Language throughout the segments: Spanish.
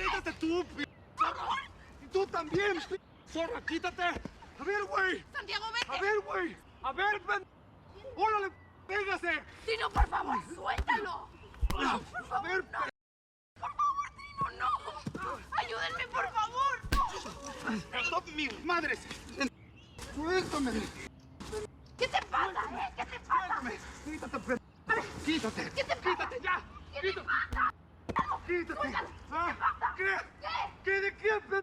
¡Quítate tú, p***! ¡Y tú también, p***! ¡Zorra, quítate! ¡A ver, güey! ¡Santiago, vete! ¡A ver, güey! ¡A ver, p***! ¡Órale, véngase! Tino, por favor, suéltalo. Por A favor, ver, no. Por favor, Tino, no. Ayúdenme, por favor, no. ¡No, mi madre! ¡Suéltame! ¿Qué te pasa, ¿Qué te pasa? ¡Suéltame! ¡Quítate, p***! ¡Quítate! ¿Qué te pasa? ¡Quítate ya! ¿Qué te pasa? ¡Quítate! Suéltalo. Ah, ¿Qué? ¿Qué de qué, p***?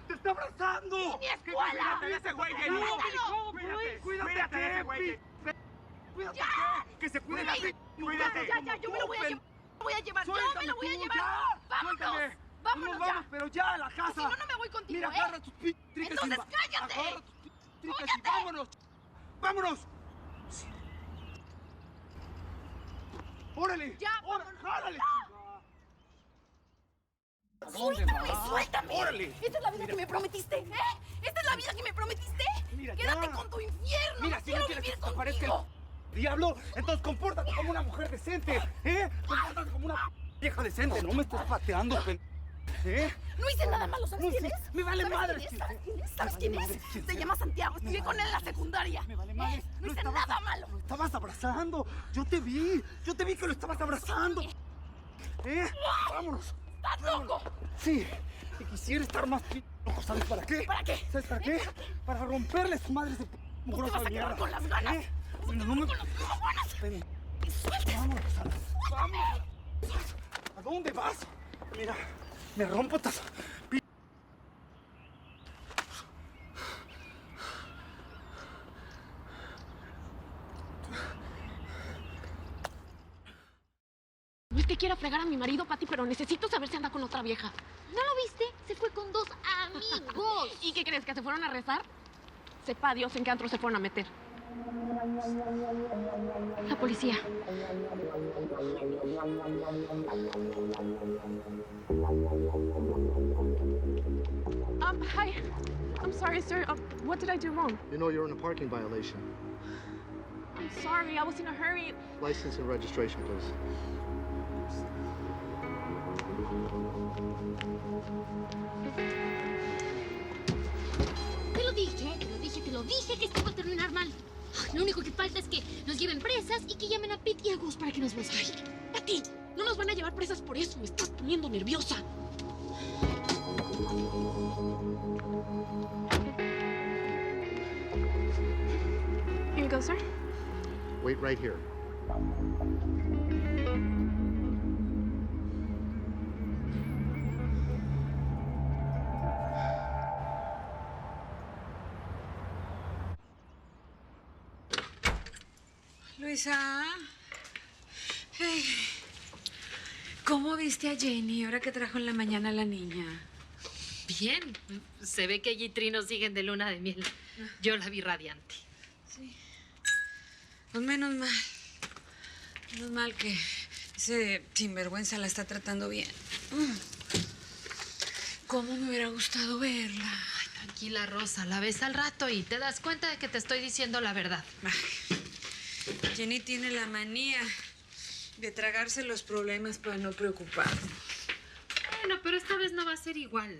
¡Te está abrazando! ¡Mi escuela! ¡Cuídate de ese güey, Jenny! ¡Suéltalo! ¡Cuídate de ese güey! ¡Cuídate! ¡Ya! ¡Que se cuide la p***! ¡Cuídate! Ya, yo me lo voy a llevar. Yo me lo voy a llevar. ¡Ya! ¡Vámonos! ¡Suéltame! ¡Vámonos Nos ya! vamos, pero ya a la casa. Si no, no me voy contigo, Mira, agarra tus p*** tricas Entonces, y cállate. agarra tus p*** tricas y ¡Cállate! vámonos. ¡Vámonos! ¡Órale! Ya, ¡Órale! vámonos. ¡Jálale! ¿A dónde ¡Suéltame, vas? suéltame! ¡Órale! ¿Esta es la vida que me prometiste, ¿Esta es la vida que me prometiste? Mira, ¡Quédate ya. con tu infierno! Mira, ¡No si no quiero quieres que vivir se te aparezca contigo! el diablo, entonces compórtate como una mujer decente, Compórtate como una vieja decente, no me estés pateando, No hice nada malo, ¿sabes No, quién sí, es? me vale ¿Sabes madre. quién es? ¿Sabes quién es? ¿Sabes Me quién vale es? madre quién Se sea. llama Santiago, estudié con él en la secundaria. Me vale madre. No Lo hice estabas- nada malo. Lo estabas abrazando. Yo te vi que lo estabas abrazando. Vámonos. ¡Estás loco! Sí, y quisiera estar más loco, ¿sabes para qué? ¿Para qué? ¿Sabes para qué? Para romperle su madre ese ¿Tú mugroso te vas de a quedar mierda. con las ganas? Bueno, no me... ¡Con las ganas! Ven, ¡Suelta! vámonos, Sara. Vámonos. ¿A dónde vas? Mira, me rompo estas... No es que quiera fregar a mi marido, Patty, pero necesito saber si anda con otra vieja. ¿No lo viste? Se fue con 2 amigos. ¿Y qué crees? ¿Que se fueron a rezar? Sepa Dios en qué antro se fueron a meter. La policía. Hi. I'm sorry, sir. What did I do wrong? You know you're in a parking violation. I'm sorry. I was in a hurry. License and registration, please. Te lo dije que esto va a terminar mal. Ay, lo único que falta es que nos lleven presas y que llamen a Pete y a Gus para que nos busquen. Patty, no nos van a llevar presas por eso. Me estás poniendo nerviosa. Here you go, sir. Wait right here. Luisa. Hey. ¿Cómo viste a Jenny ahora que trajo en la mañana a la niña? Bien. Se ve que ella y Trino siguen de luna de miel. Yo la vi radiante. Sí. Pues menos mal. Menos mal que ese sinvergüenza la está tratando bien. ¿Cómo me hubiera gustado verla? Ay, tranquila, Rosa. La ves al rato y te das cuenta de que te estoy diciendo la verdad. Ay, Jenny tiene la manía de tragarse los problemas para no preocuparse. Bueno, pero esta vez no va a ser igual.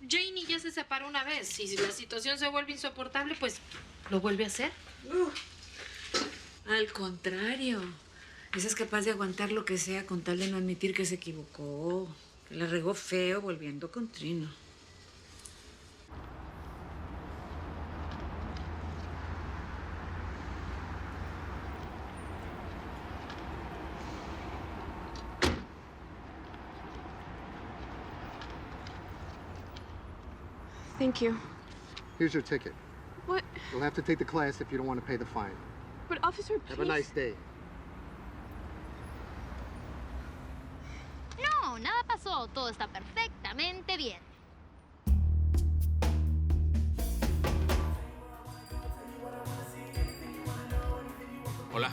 Janie ya se separó una vez y si la situación se vuelve insoportable, pues lo vuelve a hacer. Al contrario. Esa es capaz de aguantar lo que sea con tal de no admitir que se equivocó. Que la regó feo volviendo con Trino. Thank you. Here's your ticket. What? You'll have to take the class if you don't want to pay the fine. But officer, please. Have a nice day. No, nada pasó. Todo está perfectamente bien. Hola,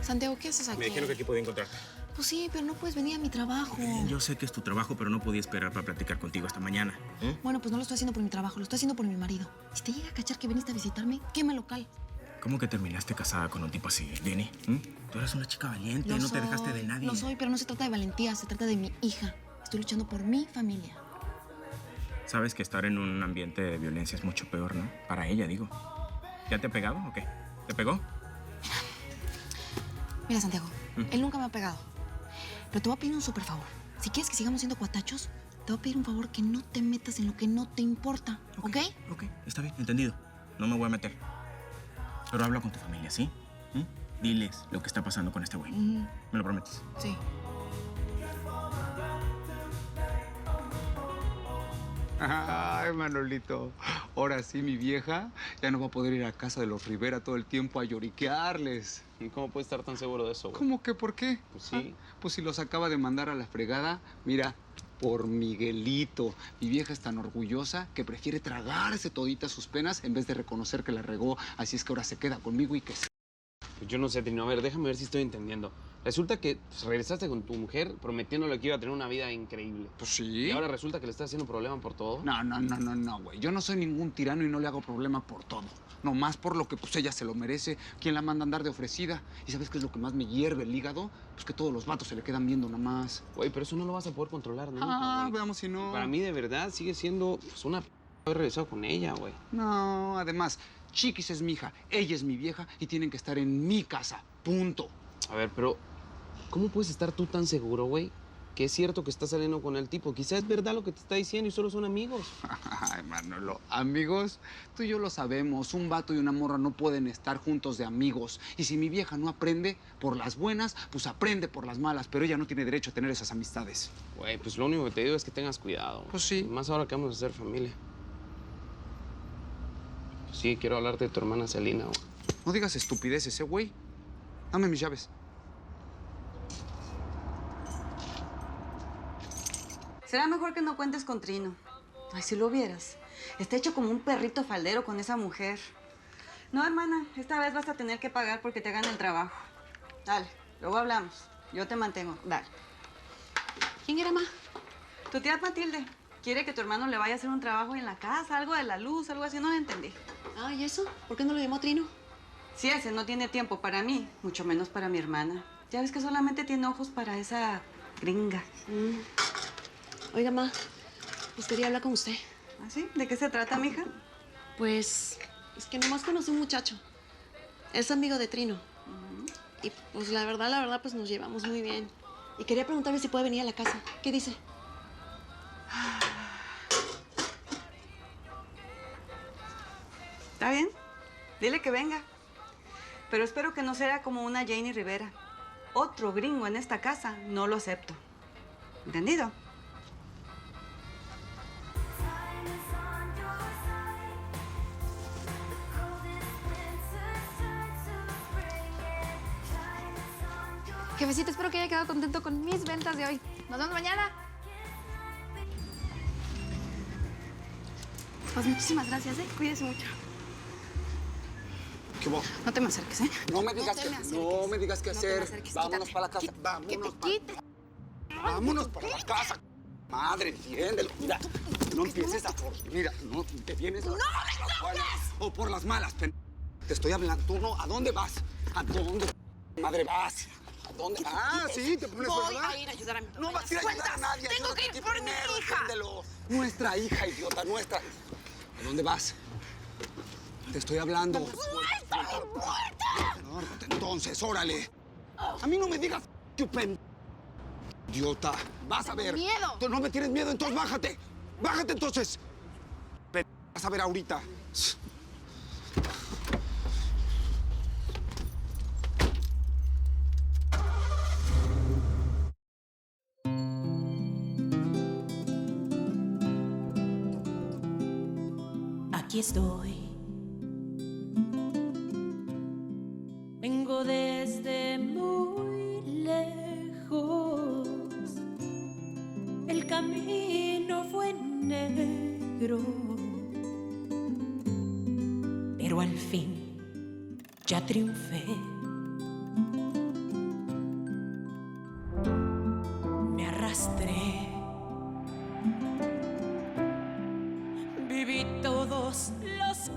Santiago, ¿qué haces aquí? me dijeron que aquí podía encontrarte. Pues sí, pero no puedes venir a mi trabajo. Yo sé que es tu trabajo, pero no podía esperar para platicar contigo hasta mañana. Bueno, pues no lo estoy haciendo por mi trabajo, lo estoy haciendo por mi marido. Si te llega a cachar que viniste a visitarme, quema el local. ¿Cómo que terminaste casada con un tipo así, Jenny? Tú eres una chica valiente, Lo no te soy, dejaste de nadie. Lo soy, pero no se trata de valentía, se trata de mi hija. Estoy luchando por mi familia. Sabes que estar en un ambiente de violencia es mucho peor, ¿no? Para ella, digo. ¿Ya te ha pegado o qué? ¿Te pegó? Mira, Santiago, él nunca me ha pegado. Pero te voy a pedir un súper favor. Si quieres que sigamos siendo cuatachos, te voy a pedir un favor, que no te metas en lo que no te importa, ¿ok? Ok, está bien, entendido. No me voy a meter. Pero habla con tu familia, ¿sí? Diles lo que está pasando con este güey. ¿Me lo prometes? Sí. Ay, Manolito, ahora sí mi vieja ya no va a poder ir a casa de los Rivera todo el tiempo a lloriquearles. ¿Y cómo puedes estar tan seguro de eso, güey? ¿Cómo que por qué? Pues sí. Pues si los acaba de mandar a la fregada, mira, por Miguelito. Mi vieja es tan orgullosa que prefiere tragarse toditas sus penas en vez de reconocer que la regó. Así es que ahora se queda conmigo y que se... Pues yo no sé, Trino. A ver, déjame ver si estoy entendiendo. Resulta que regresaste con tu mujer prometiéndole que iba a tener una vida increíble. Pues sí. Y ahora resulta que le estás haciendo problema por todo. No, güey. Yo no soy ningún tirano y no le hago problema por todo. Nomás por lo que pues ella se lo merece. ¿Quién la manda a andar de ofrecida? ¿Y sabes qué es lo que más me hierve el hígado? Pues que todos los vatos se le quedan viendo nomás. Güey, pero eso no lo vas a poder controlar nunca, güey. Veamos si no. Para mí, de verdad, sigue siendo pues, una haber regresado con ella, güey. No, además, Chiquis es mi hija, ella es mi vieja y tienen que estar en mi casa. Punto. A ver, pero ¿cómo puedes estar tú tan seguro, güey? Que es cierto que estás saliendo con el tipo. Quizá es verdad lo que te está diciendo y solo son amigos. Ay, Manolo, amigos, tú y yo lo sabemos. Un vato y una morra no pueden estar juntos de amigos. Y si mi vieja no aprende por las buenas, pues aprende por las malas. Pero ella no tiene derecho a tener esas amistades. Güey, pues lo único que te digo es que tengas cuidado. Pues sí. Más ahora que vamos a ser familia. Pues sí, quiero hablarte de tu hermana Celina, güey. No digas estupideces, güey. Dame mis llaves. Será mejor que no cuentes con Trino. Ay, si lo vieras. Está hecho como un perrito faldero con esa mujer. No, hermana, esta vez vas a tener que pagar porque te hagan el trabajo. Dale, luego hablamos. Yo te mantengo. Dale. ¿Quién era, ma? Tu tía Matilde. Quiere que tu hermano le vaya a hacer un trabajo en la casa, algo de la luz, algo así. No lo entendí. Ah, ¿y eso? ¿Por qué no lo llamó Trino? Si ese no tiene tiempo para mí, mucho menos para mi hermana. Ya ves que solamente tiene ojos para esa gringa. Oiga, ma, pues quería hablar con usted. ¿Ah, sí? ¿De qué se trata, mija? Pues, es que nomás conocí un muchacho. Es amigo de Trino. Y pues la verdad, pues nos llevamos muy bien. Y quería preguntarle si puede venir a la casa. ¿Qué dice? ¿Está bien? Dile que venga. Pero espero que no sea como una Janie Rivera. Otro gringo en esta casa no lo acepto. ¿Entendido? Jefecito, espero que haya quedado contento con mis ventas de hoy. Nos vemos mañana. Pues muchísimas gracias, ¿eh? Cuídese mucho. ¿Qué hubo? No te me acerques, ¿eh? No me digas no me digas qué hacer. acerques, Vámonos quítate. para la casa. Vámonos para la casa. Madre, entiéndelo. Mira, no empieces a mira, no te vienes. ¡No me o por las malas. Te estoy hablando. Tú no. ¿A dónde vas? ¿A dónde, madre, vas? ¿A dónde? Ah, sí, te pones Voy a ir a ayudar a mi mamá. No vas a ir a ayudar a nadie. Tengo que ir por mi hija. Entiéndelo. Nuestra hija, idiota, nuestra. ¿A dónde vas? Te estoy hablando. ¡Muerta! ¡Muerta! No, entonces, órale. A mí no me digas, chupen. Idiota, vas a ver. Miedo. Tú no me tienes miedo, entonces bájate. Bájate entonces. Vas a ver ahorita. Aquí estoy. Vengo desde muy lejos. El camino fue negro, pero al fin ya triunfé. Me arrastré. Viví todos los